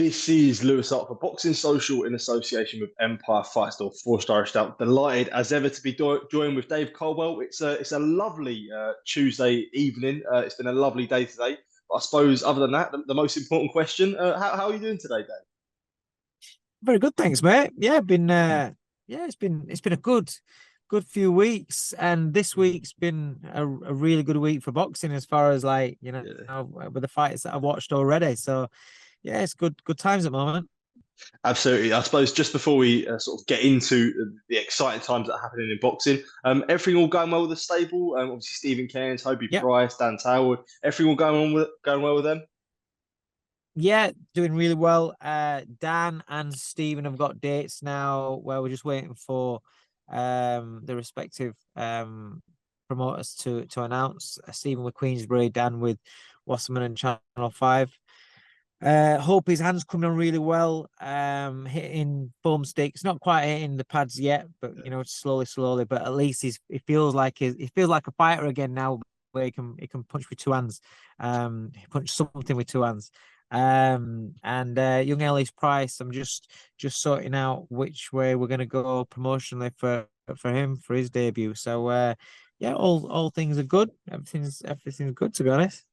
This is Lewis Hart for Boxing Social in association with Empire Fight Store Forged Irish Stout. Delighted as ever to be joined with Dave Coldwell. It's a lovely Tuesday evening. It's been a lovely day today. But I suppose other than that, the most important question: how are you doing today, Dave? Very good, thanks, mate. Yeah, it's been a good few weeks, and this week's been a really good week for boxing as far as Yeah. with the fights that I've watched already. So yeah, it's good times at the moment. Absolutely. I suppose just before we sort of get into the exciting times that are happening in boxing, everything all going well with the stable. Obviously, Stephen Cairns, Hobie Yeah, Price, Dan Taylor, everything all going well with them. yeah, doing really well. Dan and Stephen have got dates now where we're just waiting for the respective promoters to announce. Stephen with Queensbury, Dan with Wasserman and Channel 5. Hope his hand's coming on really well. Hitting foam sticks, not quite hitting the pads yet, but slowly. But at least he feels like a fighter again now, where he can punch with two hands. He punched something with two hands. And young Ellie's Price, I'm just sorting out which way we're gonna go promotionally for him for his debut. So yeah, all things are good. Everything's good, to be honest.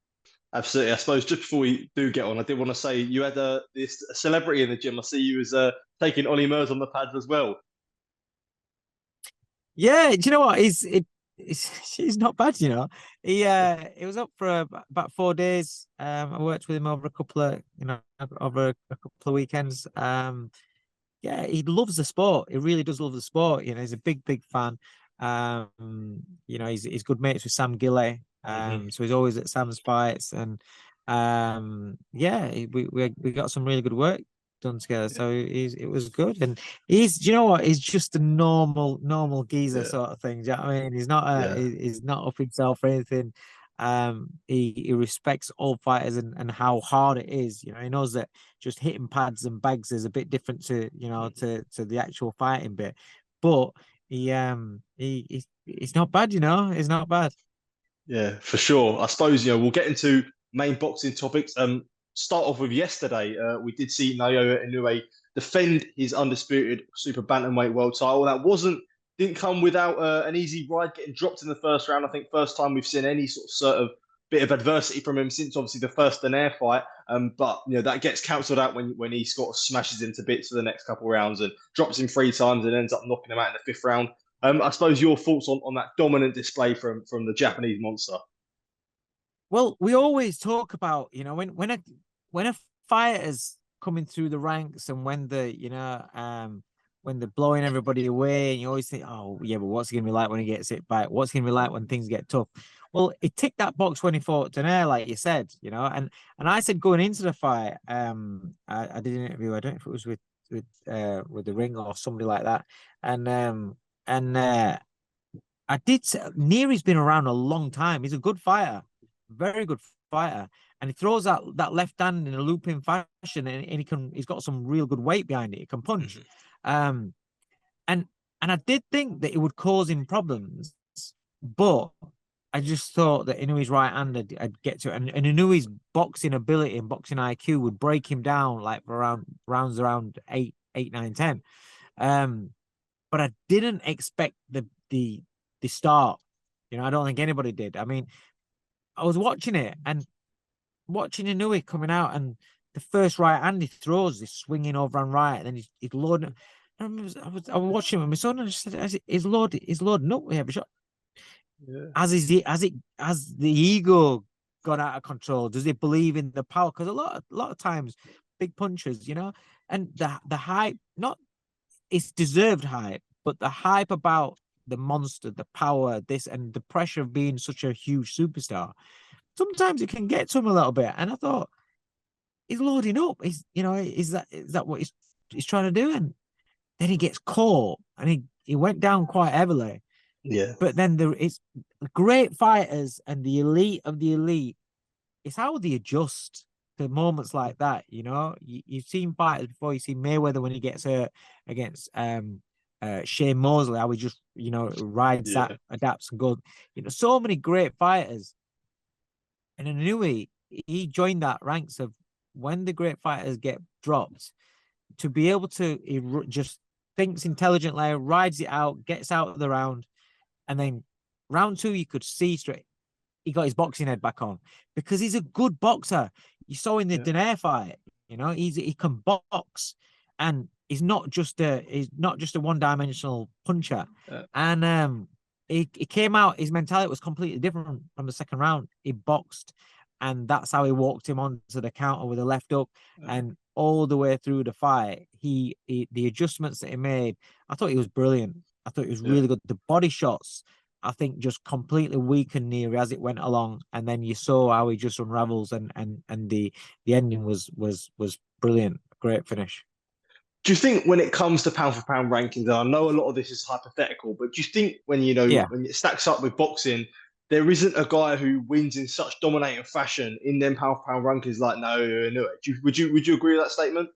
Absolutely. I suppose just before we do get on, I did want to say you had a celebrity in the gym. I see you was taking Olly Murs on the pads as well. Yeah, do you know what? He's not bad, you know. He was up for about 4 days. I worked with him over a couple of over a couple of weekends. Yeah, he loves the sport. He really does love the sport. You know, he's a big fan. He's good mates with Sam Gilley. Hmm. So he's always at Sam's fights, and yeah, we got some really good work done together. Yeah. So it was good, and do you know what? He's just a normal geezer Yeah. sort of thing. Do you know what I mean? Yeah. He's not up himself or anything. He respects all fighters and how hard it is. You know, he knows that just hitting pads and bags is a bit different to to the actual fighting bit, but he's not bad. You know, he's not bad. Yeah, for sure. I suppose, we'll get into main boxing topics. Start off with yesterday. We did see Naoya Inoue defend his undisputed super bantamweight world title. That didn't come without an easy ride, getting dropped in the first round. I think first time we've seen any sort of bit of adversity from him since obviously the first Daenerys fight. But that gets cancelled out when he sort of smashes into bits for the next couple of rounds and drops him three times and ends up knocking him out in the fifth round. I suppose your thoughts on that dominant display from the Japanese monster. Well, we always talk about, when a fighter's coming through the ranks and when they're blowing everybody away, and you always think, oh yeah, but what's he gonna be like when he gets hit back? What's he gonna be like when things get tough? Well, he ticked that box when he fought Daenerys, like you said, and I said going into the fight, I did an interview, I don't know if it was with the Ring or somebody like that, and I did say Nery's been around a long time. He's a good fighter, very good fighter, and he throws that left hand in a looping fashion, and he's got some real good weight behind it. He can punch, Mhm. um, and I did think that it would cause him problems, but I just thought that Inouye's right hand I'd get to it, and Inouye's boxing ability and boxing IQ would break him down like for rounds around 8, 9, 10. But I didn't expect the start. I don't think anybody did. I mean, I was watching it and watching Inoue coming out, and the first right hand he throws is swinging over on right, and then he's loading. I was watching him with my son, and I just said, he's loading up with every shot. Yeah. As the ego got out of control, does he believe in the power? Because a lot of times, big punchers, and the hype, not it's deserved hype, but the hype about the monster, the power, this and the pressure of being such a huge superstar, sometimes it can get to him a little bit. And I thought, he's loading up. Is that what he's trying to do? And then he gets caught, and he went down quite heavily. Yeah. But then there is great fighters and the elite of the elite. It's how they adjust to moments like that. You've seen fighters before. You've seen Mayweather when he gets hurt against Shane Mosley, how he just rides that, Yeah. adapts and goes. So many great fighters, and Inoue, he joined that ranks of when the great fighters get dropped, to be able to, he just thinks intelligently, rides it out, gets out of the round, and then round 2, you could see straight he got his boxing head back on because he's a good boxer. You saw in the Donaire fight, you know, he can box, and he's not just a one-dimensional puncher. And he came out, his mentality was completely different from the second round. He boxed, and that's how he walked him onto the counter with a left hook. And all the way through the fight, he the adjustments that he made, I thought he was brilliant. I thought he was really good. The body shots, I think, just completely weakened Nery as it went along, and then you saw how he just unravels, and the ending was brilliant. Great finish. Do you think when it comes to pound for pound rankings, and I know a lot of this is hypothetical, but do you think when when it stacks up with boxing, there isn't a guy who wins in such dominating fashion in them pound for pound rankings like Naoya Inoue? Would you agree with that statement?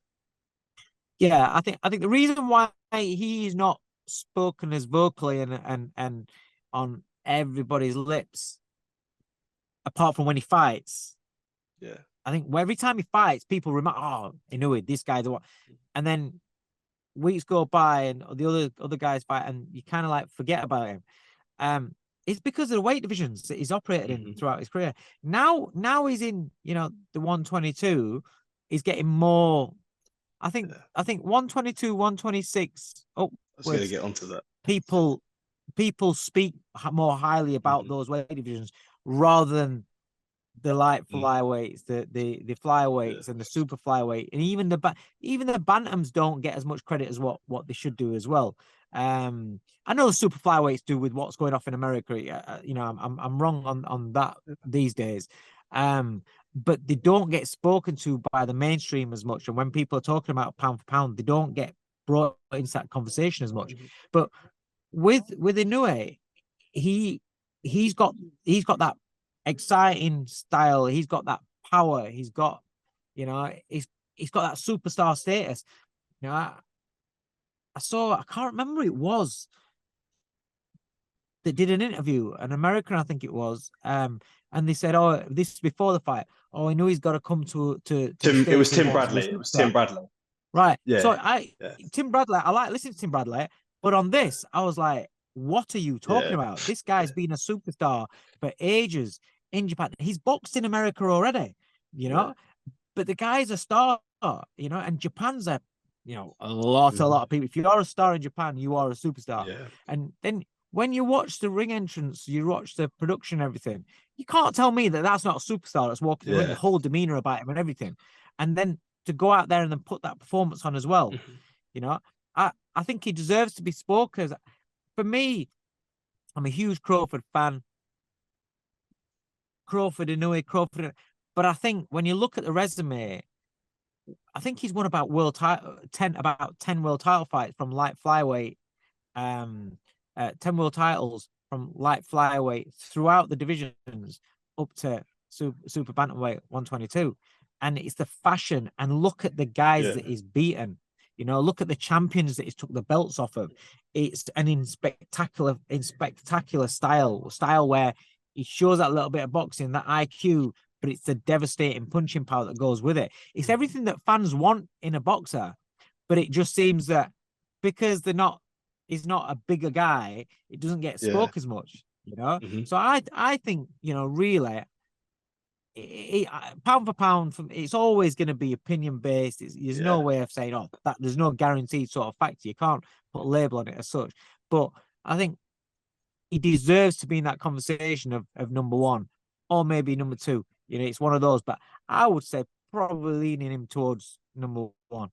Yeah, I think the reason why he's not spoken as vocally and on everybody's lips, apart from when he fights. Yeah. I think every time he fights, people remember, oh, Inoue, this guy's the one. And then weeks go by and the other guys fight, and you kind of like forget about him. It's because of the weight divisions that he's operated in throughout his career. Now he's in, the 122. He's getting more. I think 122, 126. Oh, I was going to get onto that. People speak more highly about those weight divisions rather than the light flyweights, the flyweights and the super flyweight, and even the bantams don't get as much credit as what they should do as well. I know the super flyweights do with what's going off in America. I'm wrong on that these days. But they don't get spoken to by the mainstream as much. And when people are talking about pound for pound, they don't get brought into that conversation as much. But with Inoue, he's got that exciting style. He's got that power. He's got, he's got that superstar status. I can't remember who it was that did an interview, an American, I think it was. And they said, "Oh, this is before the fight. Oh, I know he's got to come to Tim. It was Tim Bradley. It was Tim Bradley. Right. Yeah. So Tim Bradley. I like listening to Tim Bradley, but on this, I was like, "What are you talking about? This guy's been a superstar for ages in Japan. He's boxed in America already, but the guy's a star, and Japan's a lot of people. If you're a star in Japan, you are a superstar. Yeah. And then when you watch the ring entrance, you watch the production, everything, you can't tell me that that's not a superstar that's walking the ring, the whole demeanor about him and everything. And then to go out there and then put that performance on as well, I think he deserves to be spoken. For me, I'm a huge Crawford fan. Crawford, but I think when you look at the resume, I think he's won about 10 world title fights from light flyweight, 10 world titles from light flyweight throughout the divisions up to super bantamweight 122. And it's the fashion, and look at the guys that he's beaten. Look at the champions that he's took the belts off of. It's in spectacular style where he shows that little bit of boxing, that IQ, but it's the devastating punching power that goes with it. It's everything that fans want in a boxer, but it just seems that because he's not a bigger guy, it doesn't get spoke as much, So I think, really, pound for pound, it's always going to be opinion based. There's no way of saying, that there's no guaranteed sort of factor. You can't put a label on it as such. But I think he deserves to be in that conversation of number one, or maybe number two. It's one of those, but I would say probably leaning him towards number one.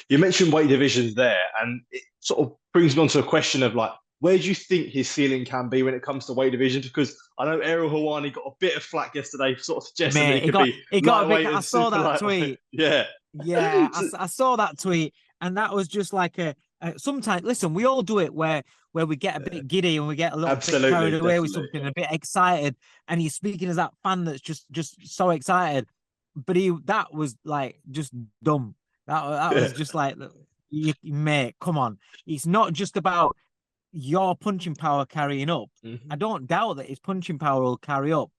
You mentioned weight divisions there, and it sort of brings me on to a question of where do you think his ceiling can be when it comes to weight divisions? Because I know Ariel Helwani got a bit of flack yesterday, sort of suggesting that he got a bit. I saw that tweet. Yeah. I saw that tweet, and that was just like sometimes. Listen, we all do it where we get a bit giddy and we get a little bit carried away with something, a bit excited, and he's speaking as that fan that's just so excited. But that was like just dumb. That was just like, mate, come on. It's not just about your punching power carrying up. I don't doubt that his punching power will carry up,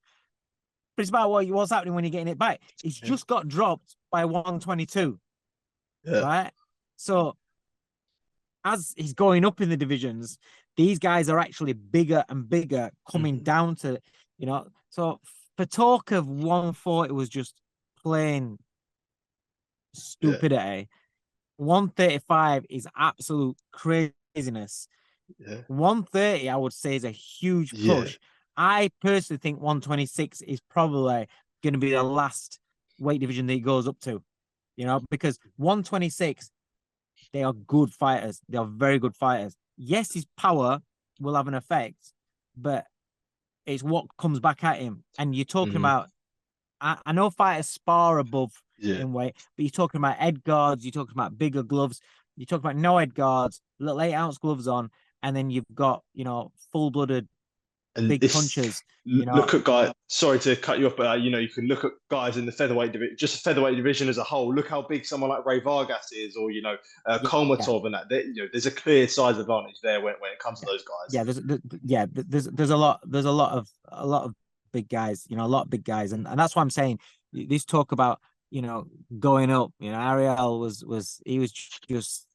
But it's about what's happening when you're getting it back. He's just got dropped by 122, right? So as he's going up in the divisions, these guys are actually bigger and bigger coming down to, so for talk of 140 was just plain stupidity. 135 is absolute craziness. 130, I would say, is a huge push. I personally think 126 is probably going to be the last weight division that he goes up to, because 126, they are good fighters. They are very good fighters. Yes, his power will have an effect, but it's what comes back at him. And you're talking about, I know fighters spar above in weight, but you're talking about head guards, you're talking about bigger gloves, you're talking about no head guards, little 8-ounce gloves on, and then you've got, full-blooded and big punches. Look at guys. Sorry to cut you off, but you can look at guys in the featherweight division, just the featherweight division as a whole. Look how big someone like Ray Vargas is, or Kolmatov, and that. There's a clear size advantage there when it comes to those guys. There's a lot of big guys, a lot of big guys, and that's why I'm saying this talk about going up. Ariel was just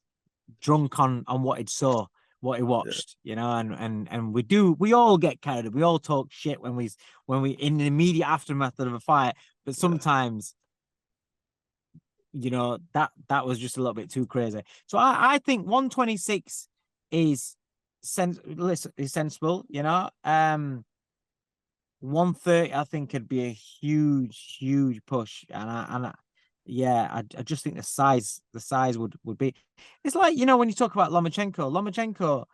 drunk on what he'd saw, what he watched, and we all get carried. We all talk shit when we in the immediate aftermath of a fight, but sometimes that was just a little bit too crazy. So I think 126 is sensible. 130 I think could be a huge push, and I just think the size would be. It's like, when you talk about Lomachenko,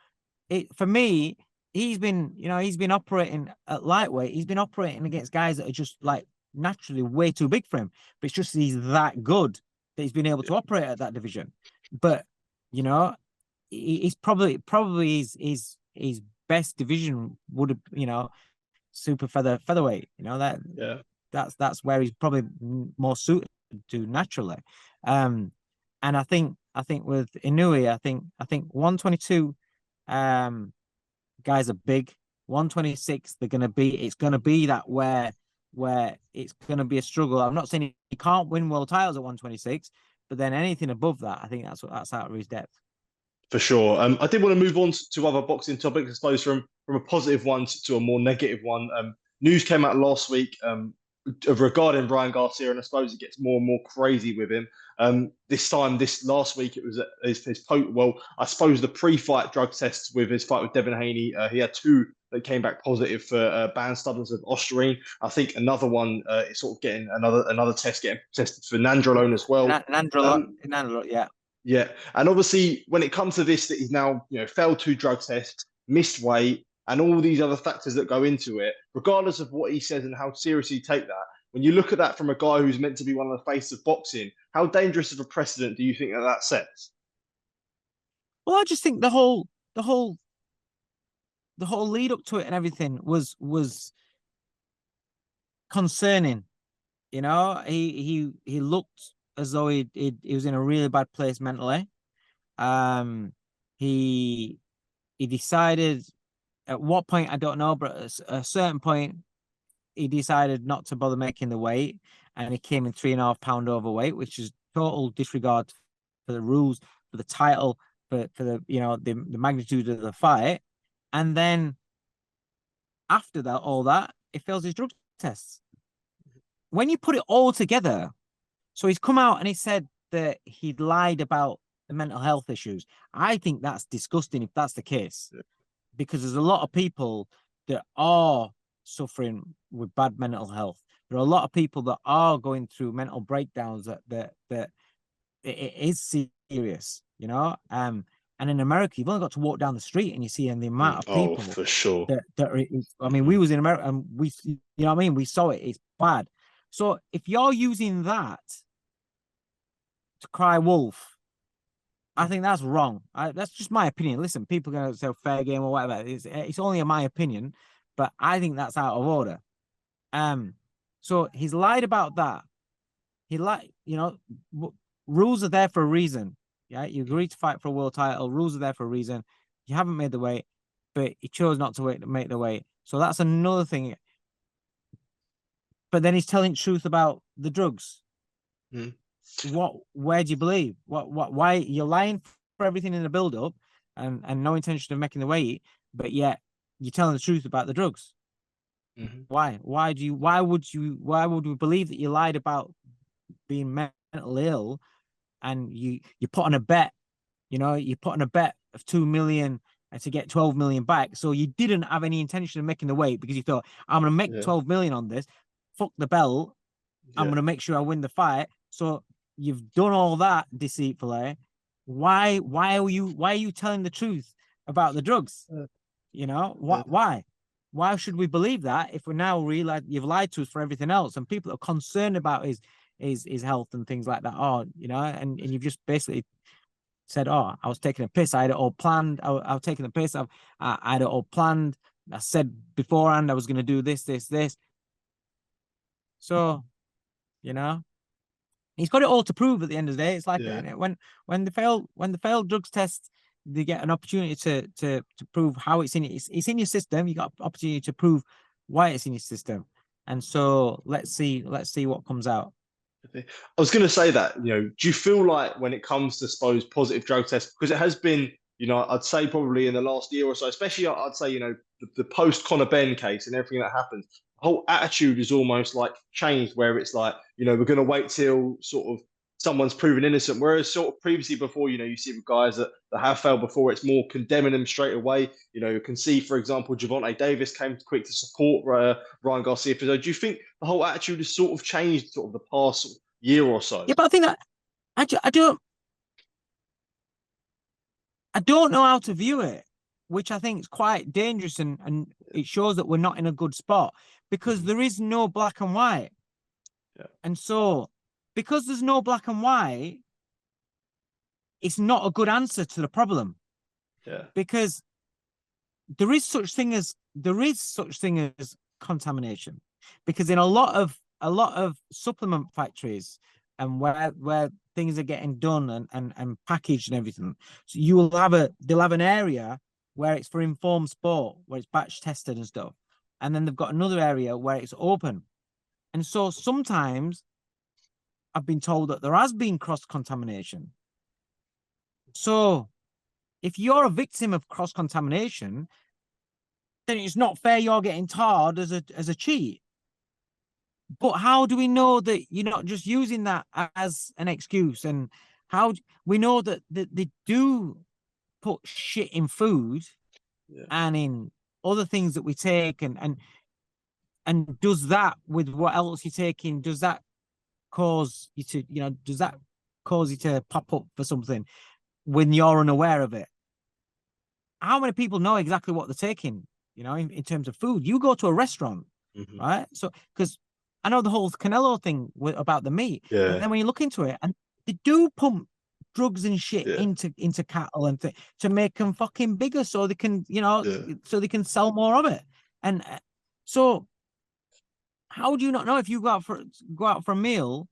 for me, he's been operating at lightweight. He's been operating against guys that are just like naturally way too big for him. But it's just he's that good that he's been able to operate at that division. But he's probably his best division would have super featherweight. That's where he's probably more suited to naturally. And I think with Inoue, I think 122 guys are big. 126 it's gonna be that where it's gonna be a struggle. I'm not saying he can't win world titles at 126, but then anything above that, I think that's out of his depth. For sure. I did want to move on to other boxing topics, I suppose, from a positive one to a more negative one. News came out last week regarding Ryan Garcia, and I suppose it gets more and more crazy with him. This last week, it was I suppose the pre-fight drug tests with his fight with Devin Haney. He had 2 that came back positive for banned stubborns of ostarine. I think another one is sort of getting another test getting tested for nandrolone as well. Nandrolone, yeah. Yeah, and obviously when it comes to this, that he's now failed 2 drug tests, missed weight, and all these other factors that go into it, regardless of what he says and how seriously you take that. When you look at that from a guy who's meant to be one of the faces of boxing, how dangerous of a precedent do you think that sets? Well, I just think the whole lead up to it and everything was concerning. He looked as though he was in a really bad place mentally. He decided at what point, I don't know, but at a certain point he decided not to bother making the weight, and he came in 3.5 pound overweight, which is total disregard for the rules, for the title, for the the magnitude of the fight. And then after that, all that, it fails his drug tests. When you put it all together, so he's come out and he said that he'd lied about the mental health issues. I think that's disgusting if that's the case, because there's a lot of people that are suffering with bad mental health. There are a lot of people that are going through mental breakdowns that it is serious, and in America, you've only got to walk down the street and you see the amount of people. Oh, for sure. We was in America and we saw it. It's bad. So if you're using that to cry wolf, I think that's wrong. That's just my opinion. Listen, people are going to say fair game or whatever. It's only my opinion, but I think that's out of order. So he's lied about that. He rules are there for a reason. Yeah, you agreed to fight for a world title. Rules are there for a reason. You haven't made the weight, but he chose not to make the weight. So that's another thing. but then he's telling the truth about the drugs. Mm. Where do you believe? Why you're lying for everything in the build-up and no intention of making the weight, but yet you're telling the truth about the drugs? Mm-hmm. Why would we believe that you lied about being mentally ill, and you put on a bet, you put on a bet of 2 million and to get 12 million back, so you didn't have any intention of making the weight because you thought, I'm going to make 12 million on this, fuck the belt, I'm going to make sure I win the fight. So you've done all that deceitfully. Why are you telling the truth about the drugs? Why should we believe that if we now realize you've lied to us for everything else, and people are concerned about his health and things like that? And you've just basically said, I was taking a piss. I had it all planned. I was taking a piss. I had it all planned. I said beforehand I was going to do this. So, he's got it all to prove at the end of the day. It's like when the failed drugs test, they get an opportunity to prove how it's in your system. You got an opportunity to prove why it's in your system. And so let's see what comes out. I was going to say that, do you feel like when it comes to, suppose, positive drug tests, because it has been, I'd say probably in the last year or so, especially I'd say, the post Conor Benn case and everything that happened, the whole attitude is almost like changed, where it's like, we're going to wait till sort of someone's proven innocent. Whereas sort of previously before, you see with guys that have failed before, it's more condemning them straight away. You can see, for example, Gervonta Davis came quick to support Ryan Garcia. So do you think the whole attitude has sort of changed sort of the past year or so? Yeah, but I think that I don't know how to view it, which I think is quite dangerous, and it shows that we're not in a good spot because there is no black and white. Yeah. And so, because there's no black and white, it's not a good answer to the problem. Yeah. Because there is such thing as contamination. Because in a lot of supplement factories and where things are getting done and packaged and everything, so they'll have an area where it's for informed sport, where it's batch tested and stuff, and then they've got another area where it's open. And so sometimes I've been told that there has been cross-contamination. So if you're a victim of cross-contamination, then it's not fair you're getting tarred as a cheat. But how do we know that you're not just using that as an excuse? And how we know that they do put shit in food and in other things that we take, and does that with what else you're taking, does that cause you to pop up for something when you're unaware of it? How many people know exactly what they're taking, in terms of food? You go to a restaurant, right? So, because I know the whole Canelo thing about the meat, and then when you look into it, and they do pump drugs and shit into cattle and to make them fucking bigger, so they can, so they can sell more of it. And so, how do you not know if you go out for a meal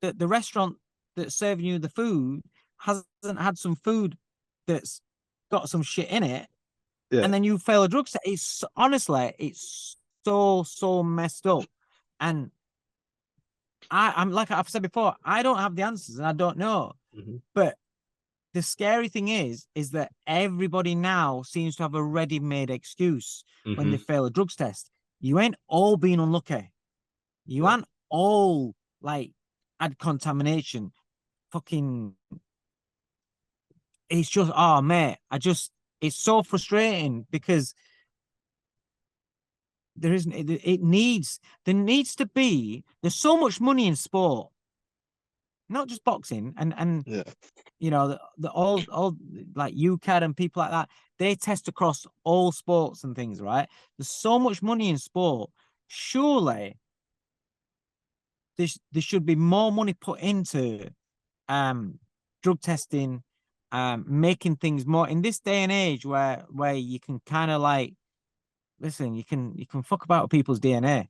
that the restaurant that's serving you the food hasn't had some food that's got some shit in it, and then you fail a drug test? It's honestly, it's so messed up. And I'm like I've said before, I don't have the answers and I don't know. But the scary thing is that everybody now seems to have a ready-made excuse when they fail a drugs test. You ain't all been unlucky. You aren't all like had contamination. Fucking, it's just, oh mate, it's so frustrating because there needs to be, there's so much money in sport, not just boxing, and the all like UCAD and people like that, they test across all sports and things, right? There's so much money in sport. Surely there should be more money put into drug testing, making things more in this day and age where you can kind of like, listen, you can fuck about with people's DNA,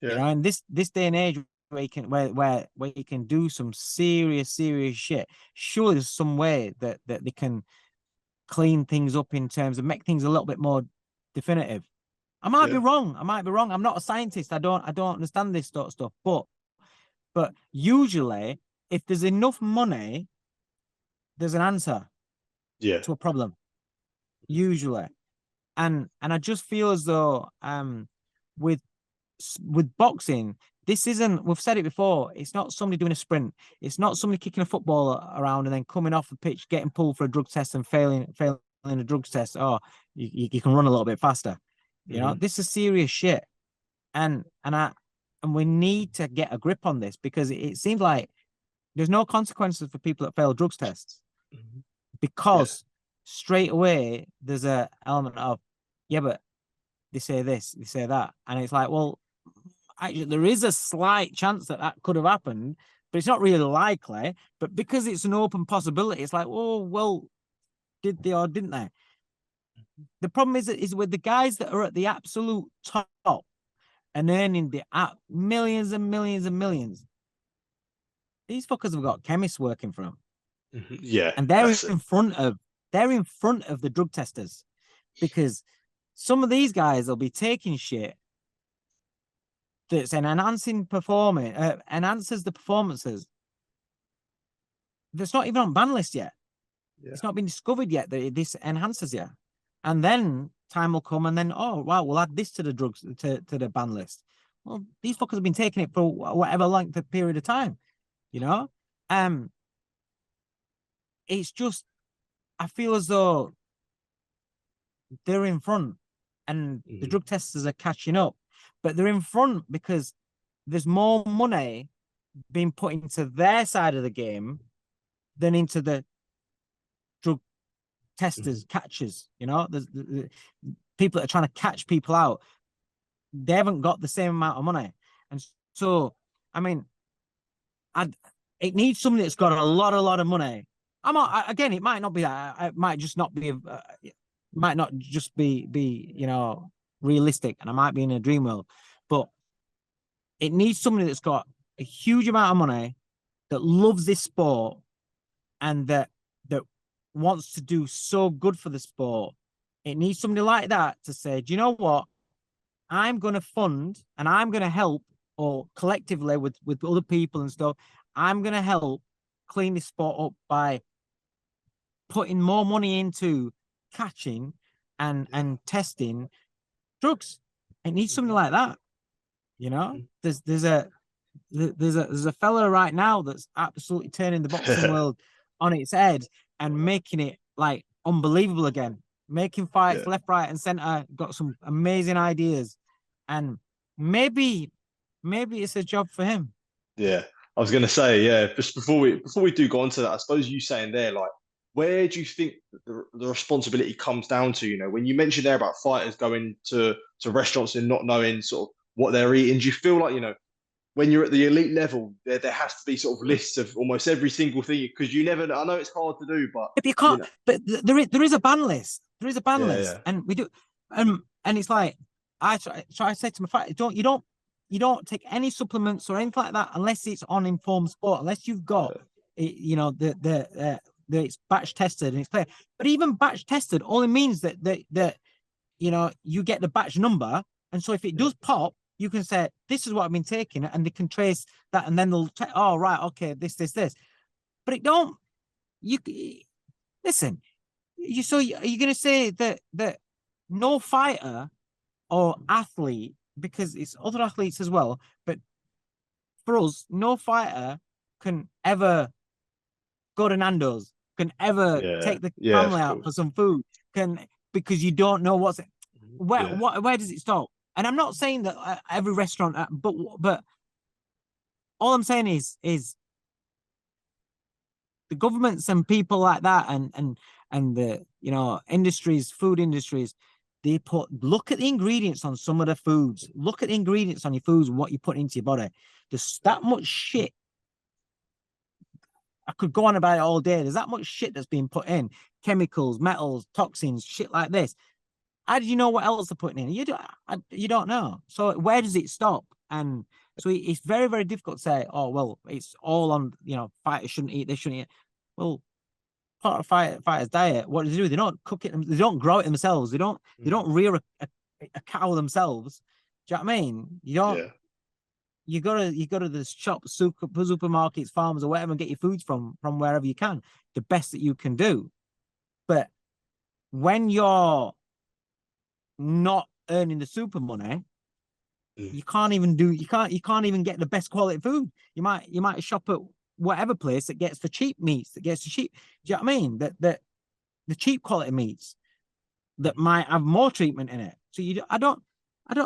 in this day and age where you can where you can do some serious shit. Surely there's some way that they can clean things up in terms of make things a little bit more definitive. I might be wrong. I might be wrong. I'm not a scientist. I don't understand this sort of stuff. But usually, if there's enough money, there's an answer to a problem. Usually. And I just feel as though with boxing, this isn't, we've said it before, it's not somebody doing a sprint. It's not somebody kicking a football around and then coming off the pitch, getting pulled for a drug test and failing a drug test. Oh, you can run a little bit faster. You know, this is serious shit. And we need to get a grip on this, because it seems like there's no consequences for people that fail drugs tests, because straight away there's a element of, yeah, but they say this, they say that. And it's like, well, actually, there is a slight chance that could have happened, but it's not really likely. But because it's an open possibility, it's like, oh, well, did they or didn't they? The problem is with the guys that are at the absolute top and earning the millions and millions and millions, these fuckers have got chemists working for them. Yeah. And they're in front of the drug testers, because some of these guys will be taking shit that's enhances the performances that's not even on ban list yet. It's not been discovered yet that this enhances you. And then time will come and then, oh, wow, we'll add this to the drugs, to the ban list. Well, these fuckers have been taking it for whatever length of period of time, you know? It's just, I feel as though they're in front and the drug testers are catching up, but they're in front because there's more money being put into their side of the game than into the drug testers, catchers. You know, there's the people that are trying to catch people out. They haven't got the same amount of money, and so I mean, it needs somebody that's got a lot of money. Again, it might not be that. It might just not be. Might not just be you know, realistic, and I might be in a dream world, but it needs somebody that's got a huge amount of money, that loves this sport, and that wants to do so good for the sport. It needs somebody like that to say, do you know what? I'm going to fund and I'm going to help, or collectively with other people and stuff, I'm going to help clean this sport up by putting more money into catching and testing drugs. It needs something like that. You know, there's a fella right now that's absolutely turning the boxing world on its head and making it like unbelievable again, making fights left, right, and center. Got some amazing ideas, and maybe it's a job for him. Yeah, I was gonna say, just before we do go on to that, I suppose you saying there, like, where do you think the responsibility comes down to? You know, when you mentioned there about fighters going to restaurants and not knowing sort of what they're eating, do you feel like, you know, when you're at the elite level, there has to be sort of lists of almost every single thing, because you never know. I know it's hard to do, but if you can't, but there is a ban list. There is a ban list, yeah. and we do, and it's like I say to my fighter, you don't take any supplements or anything like that unless it's on informed sport, unless you've got you know, the it's batch tested and it's clear. But even batch tested only means that you know, you get the batch number, and so if it does pop, you can say, this is what I've been taking, and they can trace that, and then they'll check, oh, right, okay, this. But it don't, listen, so are you going to say that no fighter or athlete, because it's other athletes as well, but for us, no fighter can ever go to Nando's, can ever take the family out for some food, because you don't know where does it stop? And I'm not saying that every restaurant, but all I'm saying is the governments and people like that, and the, you know, food industries, they look at the ingredients on some of the foods, look at the ingredients on your foods and what you put into your body. There's that much shit. I could go on about it all day. There's that much shit that's being put in, chemicals, metals, toxins, shit like this. How do you know what else they're putting in? You don't know. So where does it stop? And so it's very, very difficult to say, oh, well, it's all on, you know, fighters shouldn't eat, they shouldn't eat. Well, part of fighter's diet, what do? They don't cook it, they don't grow it themselves. They don't rear a cow themselves. Do you know what I mean? You don't. Yeah. You gotta the shops, supermarkets, farms, or whatever, and get your foods from wherever you can. The best that you can do. But when you're not earning the super money, you can't even get the best quality food. You might shop at whatever place that gets the cheap meats, that gets the cheap. Do you know what I mean? That the cheap quality meats that might have more treatment in it. So I don't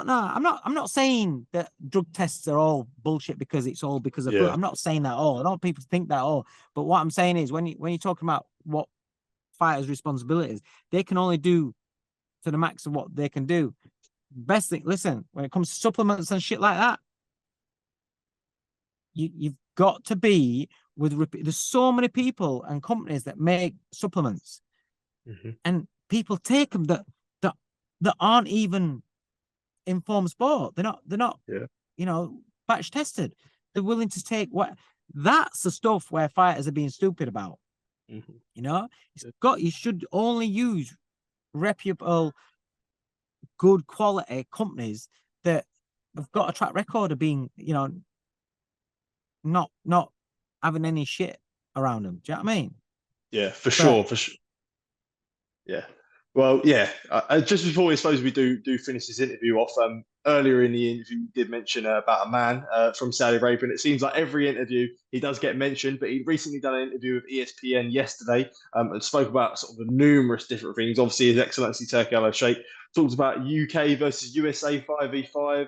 know. I'm not saying that drug tests are all bullshit because it's all because of food. Yeah. I'm not saying that at all. I don't want people to think that at all. But what I'm saying is when you're talking about what fighters' responsibilities, they can only do to the max of what they can do. Best thing, listen, when it comes to supplements and shit like that, you've got to be with. There's so many people and companies that make supplements, and people take them that aren't even informed sport. They're not Yeah. batch tested. They're willing to take what. That's the stuff where fighters are being stupid about. You should only use reputable, good quality companies that have got a track record of being, not having any shit around them. Do you know what I mean? Yeah, for But sure, for sure. Yeah. Well, yeah. Just before I suppose we do finish this interview off, earlier in the interview, you did mention about a man from Saudi Arabia, and it seems like every interview he does get mentioned. But he recently done an interview with ESPN yesterday, and spoke about sort of numerous different things. Obviously, His Excellency Turki Al-Sheikh talks about UK versus USA 5v5.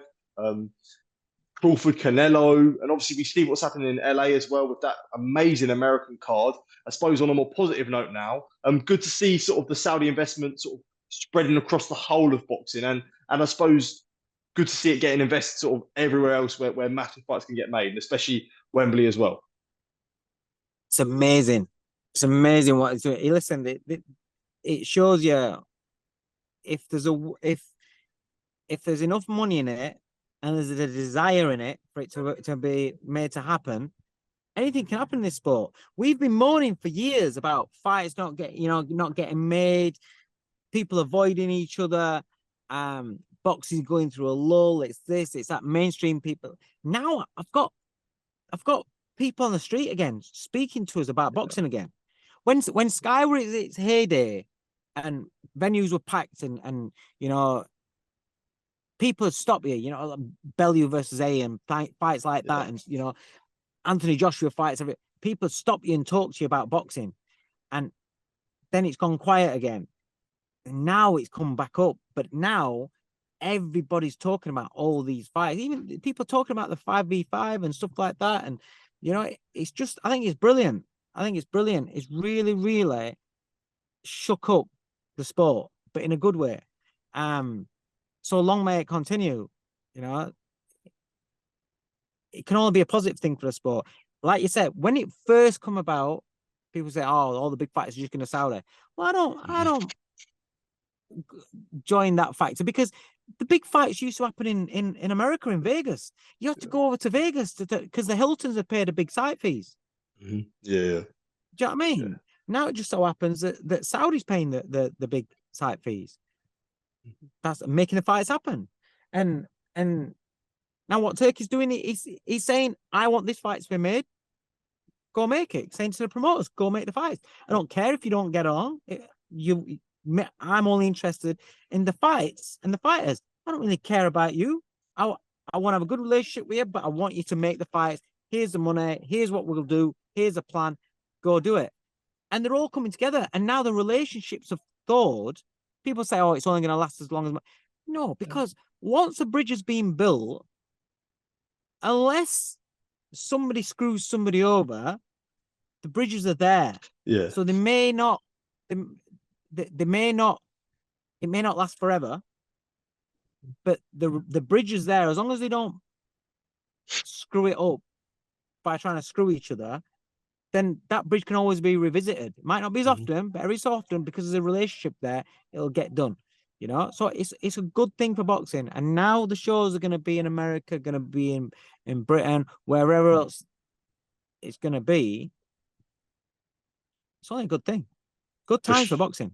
Crawford Canelo, and obviously we see what's happening in LA as well with that amazing American card. I suppose on a more positive note now, good to see sort of the Saudi investment sort of spreading across the whole of boxing, and I suppose good to see it getting invested sort of everywhere else where massive fights can get made, and especially Wembley as well. it's amazing. It's amazing what it's doing. Listen, it shows you if there's if there's enough money in it and there's a desire in it for it to be made to happen, anything can happen in this sport. We've been moaning for years about fights not getting made, people avoiding each other, boxing going through a lull. It's this, it's that. Mainstream people. Now I've got people on the street again speaking to us about boxing again. When Sky was at its heyday and venues were packed and people would stop you, Bellew versus A and fights like that, and Anthony Joshua fights. People stop you and talk to you about boxing, and then it's gone quiet again. And now it's come back up, but now everybody's talking about all these fights. Even people talking about the 5v5 and stuff like that. And it's just, I think it's brilliant. It's really, really shook up the sport, but in a good way. So long may it continue. It can only be a positive thing for the sport. Like you said, when it first come about, people say, "Oh, all the big fights are just going to Saudi." Well, I don't join that factor because the big fights used to happen in America, in Vegas. You have to go over to Vegas because the Hiltons have paid a big site fees. Mm-hmm. Yeah. Do you know what I mean? Yeah. Now it just so happens that Saudi's paying the big site fees. That's making the fights happen. And now what Turkey's doing, he's saying, I want this fight to be made. Go make it. Saying to the promoters, go make the fights. I don't care if you don't get on. I'm only interested in the fights and the fighters. I don't really care about you. I want to have a good relationship with you, but I want you to make the fights. Here's the money. Here's what we'll do. Here's a plan. Go do it. And they're all coming together. And now the relationships have thawed. People say, oh, it's only going to last as long as... No, because once a bridge has been built, unless somebody screws somebody over, the bridges are there. Yeah. So they may not... They may not, it may not last forever, but the bridge is there. As long as they don't screw it up by trying to screw each other, then that bridge can always be revisited. It might not be as often, but every so often, because there's a relationship there, it'll get done. So it's a good thing for boxing. And now the shows are going to be in America, going to be in Britain, wherever else it's going to be. It's only a good thing. Good times for boxing.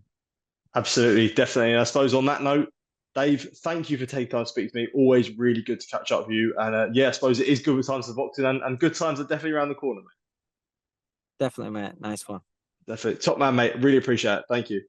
Absolutely, definitely. And I suppose on that note, Dave, thank you for taking time to speak to me. Always really good to catch up with you. And yeah, I suppose it is good times for boxing, and good times are definitely around the corner, mate. Definitely, mate. Nice one. Definitely. Top man, mate. Really appreciate it. Thank you.